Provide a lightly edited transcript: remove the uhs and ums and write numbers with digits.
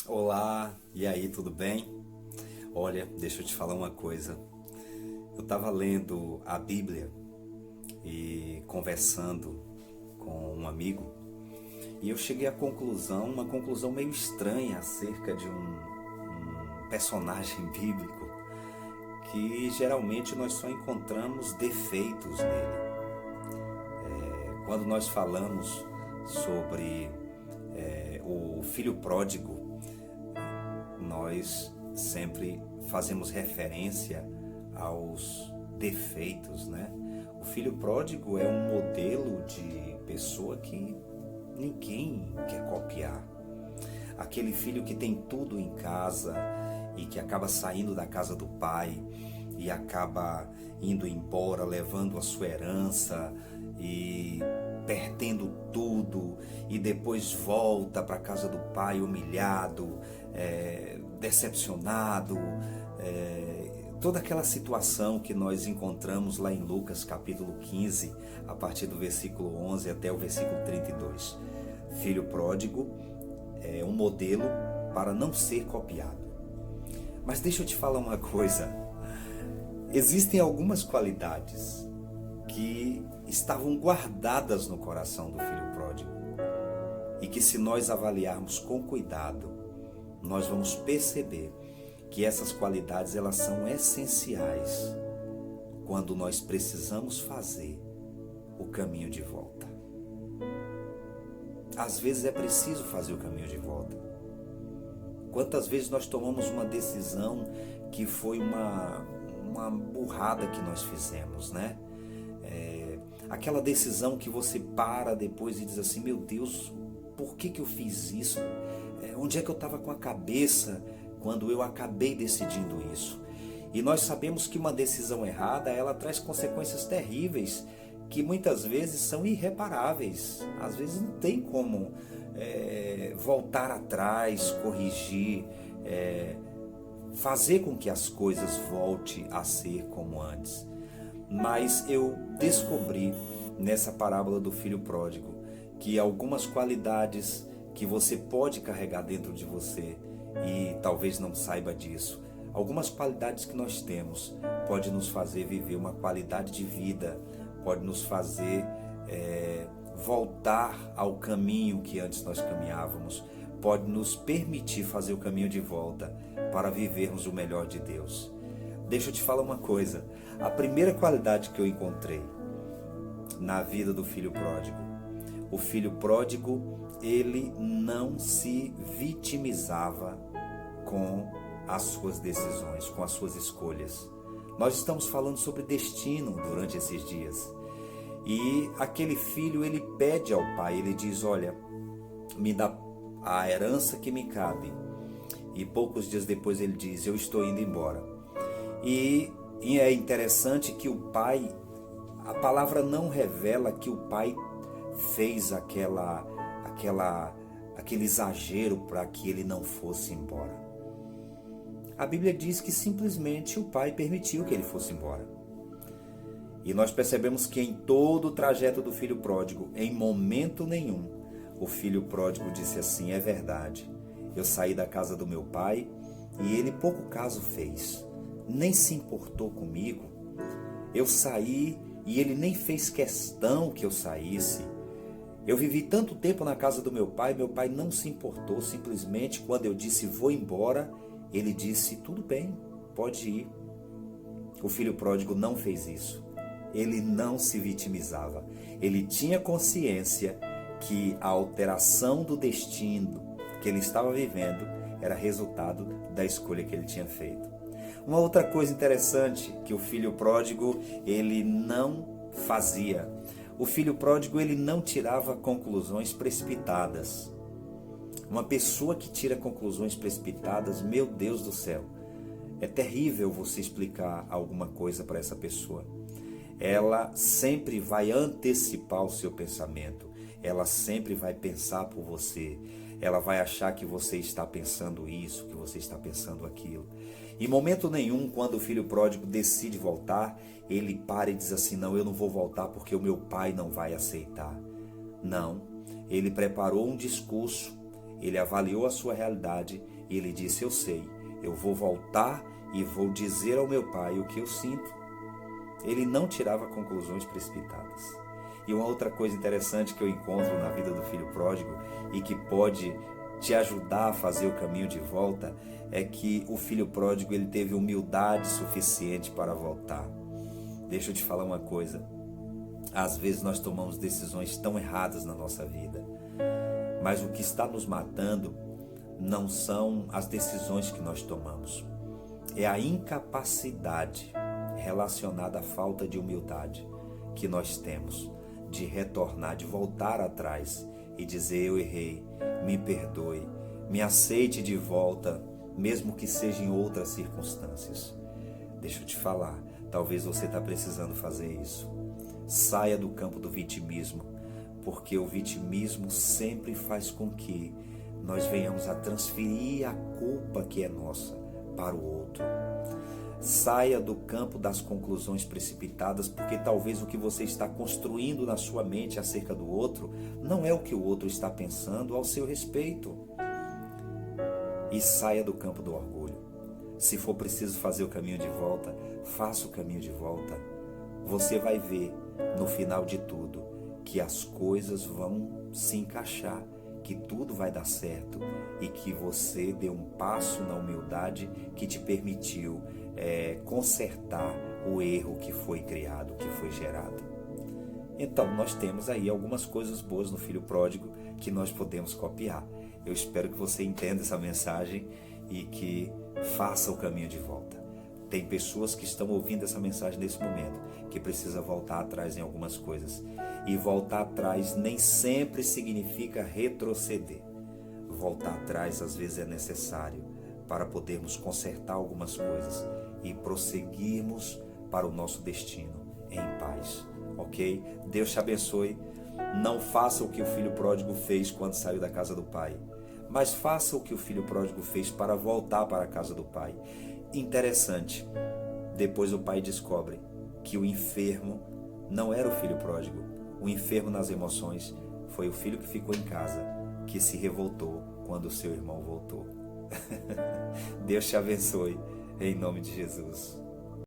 Olá, e aí, tudo bem? Olha, deixa eu te falar uma coisa. Eu estava lendo a Bíblia e conversando com um amigo, e eu cheguei à conclusão, uma conclusão meio estranha acerca de um personagem bíblico que geralmente nós só encontramos defeitos nele. Quando nós falamos sobre o filho pródigo, nós sempre fazemos referência aos defeitos, né? O filho pródigo é um modelo de pessoa que ninguém quer copiar. Aquele filho que tem tudo em casa e que acaba saindo da casa do pai e acaba indo embora, levando a sua herança e perdendo tudo, e depois volta para a casa do pai humilhado, decepcionado, toda aquela situação que nós encontramos lá em Lucas capítulo 15, a partir do versículo 11 até o versículo 32. Filho pródigo é um modelo para não ser copiado. Mas deixa eu te falar uma coisa. Existem algumas qualidades que estavam guardadas no coração do filho pródigo e que, se nós avaliarmos com cuidado, nós vamos perceber que essas qualidades elas são essenciais quando nós precisamos fazer o caminho de volta. Às vezes é preciso fazer o caminho de volta. Quantas vezes nós tomamos uma decisão que foi uma burrada que nós fizemos, né? Aquela decisão que você para depois e diz assim: meu Deus, por que eu fiz isso? Onde é que eu estava com a cabeça quando eu acabei decidindo isso? E nós sabemos que uma decisão errada, ela traz consequências terríveis, que muitas vezes são irreparáveis. Às vezes não tem como voltar atrás, corrigir, fazer com que as coisas voltem a ser como antes. Mas eu descobri nessa parábola do filho pródigo que algumas qualidades que você pode carregar dentro de você e talvez não saiba disso, algumas qualidades que nós temos pode nos fazer viver uma qualidade de vida, pode nos fazer voltar ao caminho que antes nós caminhávamos, pode nos permitir fazer o caminho de volta para vivermos o melhor de Deus. Deixa eu te falar uma coisa. A primeira qualidade que eu encontrei na vida do filho pródigo, o filho pródigo, ele não se vitimizava com as suas decisões, com as suas escolhas. Nós estamos falando sobre destino durante esses dias. E aquele filho, ele pede ao pai, ele diz: olha, me dá a herança que me cabe. E poucos dias depois ele diz: eu estou indo embora. E é interessante que o pai, a palavra não revela que o pai fez aquele exagero para que ele não fosse embora. A Bíblia diz que simplesmente o pai permitiu que ele fosse embora. E nós percebemos que em todo o trajeto do filho pródigo, em momento nenhum, o filho pródigo disse assim: é verdade, eu saí da casa do meu pai e ele pouco caso fez. Nem se importou comigo. Eu saí e ele nem fez questão que eu saísse. Eu vivi tanto tempo na casa do meu pai não se importou. Simplesmente quando eu disse vou embora, ele disse tudo bem, pode ir. O filho pródigo não fez isso. Ele não se vitimizava. Ele tinha consciência que a alteração do destino que ele estava vivendo era resultado da escolha que ele tinha feito. Uma outra coisa interessante que o filho pródigo, ele não fazia. O filho pródigo, ele não tirava conclusões precipitadas. Uma pessoa que tira conclusões precipitadas, meu Deus do céu, é terrível você explicar alguma coisa para essa pessoa. Ela sempre vai antecipar o seu pensamento. Ela sempre vai pensar por você. Ela vai achar que você está pensando isso, que você está pensando aquilo. Em momento nenhum, quando o filho pródigo decide voltar, ele para e diz assim: não, eu não vou voltar porque o meu pai não vai aceitar. Não, ele preparou um discurso, ele avaliou a sua realidade E ele disse: eu sei, eu vou voltar e vou dizer ao meu pai o que eu sinto. Ele não tirava conclusões precipitadas. E uma outra coisa interessante que eu encontro na vida do filho pródigo e que pode te ajudar a fazer o caminho de volta é que o filho pródigo ele teve humildade suficiente para voltar. Deixa eu te falar uma coisa. Às vezes nós tomamos decisões tão erradas na nossa vida, mas o que está nos matando não são as decisões que nós tomamos, é a incapacidade relacionada à falta de humildade que nós temos de retornar, de voltar atrás e dizer: eu errei, me perdoe, me aceite de volta, mesmo que seja em outras circunstâncias. Deixa eu te falar, talvez você está precisando fazer isso. Saia do campo do vitimismo, porque o vitimismo sempre faz com que nós venhamos a transferir a culpa que é nossa para o outro. Saia do campo das conclusões precipitadas, porque talvez o que você está construindo na sua mente acerca do outro não é o que o outro está pensando ao seu respeito. E saia do campo do orgulho. Se for preciso fazer o caminho de volta, faça o caminho de volta. Você vai ver, no final de tudo, que as coisas vão se encaixar, que tudo vai dar certo e que você deu um passo na humildade que te permitiu consertar o erro que foi criado, que foi gerado. Então, nós temos aí algumas coisas boas no filho pródigo que nós podemos copiar. Eu espero que você entenda essa mensagem e que faça o caminho de volta. Tem pessoas que estão ouvindo essa mensagem nesse momento, que precisa voltar atrás em algumas coisas. E voltar atrás nem sempre significa retroceder. Voltar atrás às vezes é necessário para podermos consertar algumas coisas e prosseguirmos para o nosso destino em paz. Ok? Deus te abençoe. Não faça o que o filho pródigo fez quando saiu da casa do pai, mas faça o que o filho pródigo fez para voltar para a casa do pai. Interessante, depois o pai descobre que o enfermo não era o filho pródigo. O enfermo nas emoções foi o filho que ficou em casa, que se revoltou quando o seu irmão voltou. Deus te abençoe, em nome de Jesus.